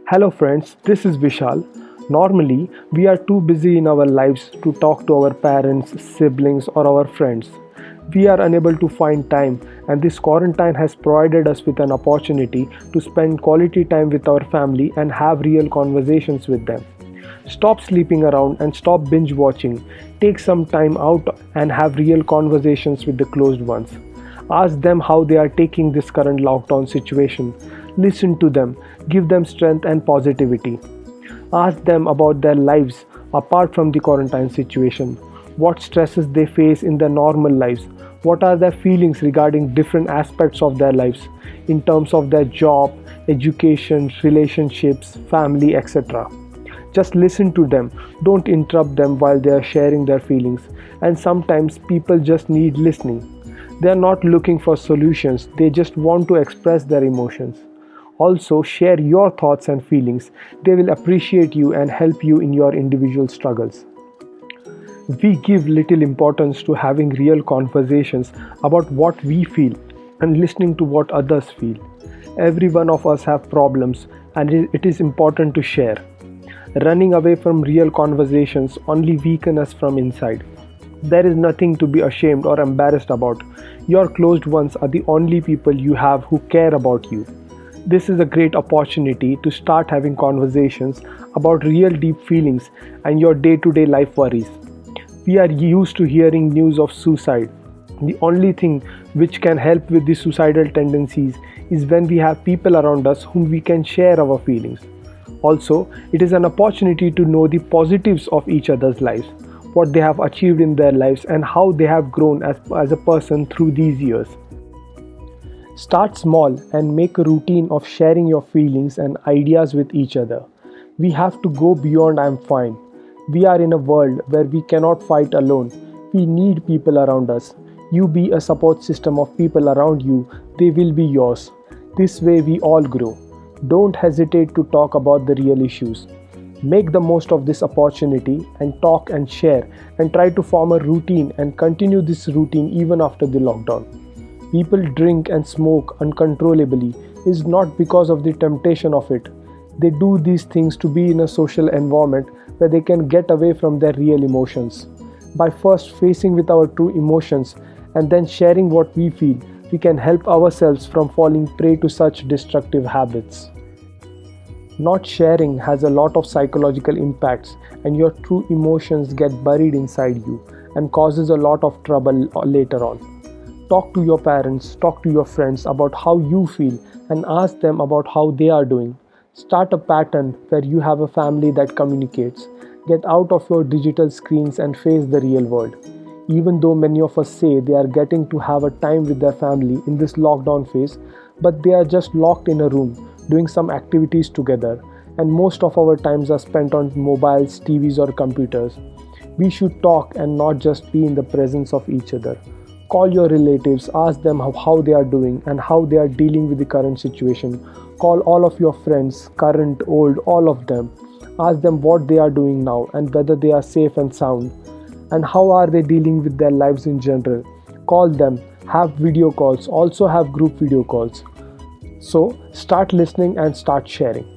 Hello, friends, this is Vishal. Normally, we are too busy in our lives to talk to our parents, siblings, or our friends. We are unable to find time, and this quarantine has provided us with an opportunity to spend quality time with our family and have real conversations with them. Stop sleeping around and stop binge watching. Take some time out and have real conversations with the closed ones. Ask them how they are taking this current lockdown situation. Listen to them, give them strength and positivity. Ask them about their lives apart from the quarantine situation. What stresses they face in their normal lives? What are their feelings regarding different aspects of their lives in terms of their job, education, relationships, family, etc. Just listen to them. Don't interrupt them while they are sharing their feelings. And sometimes people just need listening. They are not looking for solutions, they just want to express their emotions. Also, share your thoughts and feelings. They will appreciate you and help you in your individual struggles. We give little importance to having real conversations about what we feel and listening to what others feel. Every one of us have problems and it is important to share. Running away from real conversations only weaken us from inside. There is nothing to be ashamed or embarrassed about. Your closed ones are the only people you have who care about you. This is a great opportunity to start having conversations about real deep feelings and your day-to-day life worries. We are used to hearing news of suicide. The only thing which can help with the suicidal tendencies is when we have people around us whom we can share our feelings. Also, it is an opportunity to know the positives of each other's lives, what they have achieved in their lives, and how they have grown as a person through these years. Start small and make a routine of sharing your feelings and ideas with each other. We have to go beyond I'm fine. We are in a world where we cannot fight alone. We need people around us. You be a support system of people around you, they will be yours. This way we all grow. Don't hesitate to talk about the real issues. Make the most of this opportunity and talk and share and try to form a routine and continue this routine even after the lockdown. People drink and smoke uncontrollably is not because of the temptation of it. They do these things to be in a social environment where they can get away from their real emotions. By first facing with our true emotions and then sharing what we feel, we can help ourselves from falling prey to such destructive habits. Not sharing has a lot of psychological impacts, and your true emotions get buried inside you and causes a lot of trouble later on. Talk to your parents, talk to your friends about how you feel and ask them about how they are doing. Start a pattern where you have a family that communicates. Get out of your digital screens and face the real world. Even though many of us say they are getting to have a time with their family in this lockdown phase, but they are just locked in a room doing some activities together, and most of our times are spent on mobiles, TVs or computers. We should talk and not just be in the presence of each other. Call your relatives, ask them how they are doing and how they are dealing with the current situation. Call all of your friends, current, old, all of them. Ask them what they are doing now and whether they are safe and sound, and how are they dealing with their lives in general. Call them, have video calls, also have group video calls. So start listening and start sharing.